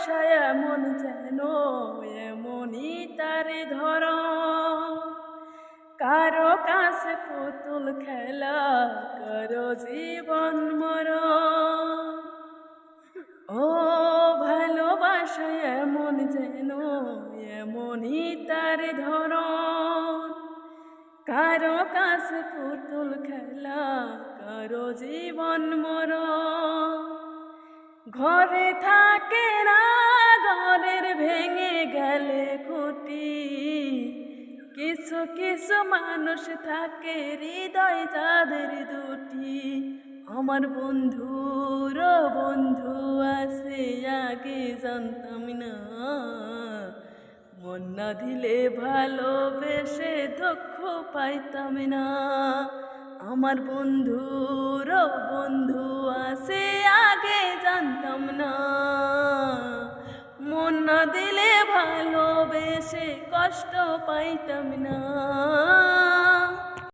ভালোবাসা এমন যেন এমনই তার ধরন, কারো কাছে পুতুল খেলা, কারো জীবন মরণ। ও ভালোবাসা এমন যেন এমনই তার ধরন, কারো কাছে পুতুল খেলা, কারো জীবন মরণ। ঘরে থাকে না, ঘরের ভেঙে গেলে খুঁটি, কিছু কিছু মানুষ থাকে হৃদয় যাদের দুটি। আমার বন্ধুর বন্ধু আছে আগে জানতাম না, মন না দিলে ভালোবেসে দুঃখ পাইতাম না। আমার বন্ধুর বন্ধু আছে আগে জানতাম না, মন না দিলে ভালোবেসে কষ্ট পাইতাম না।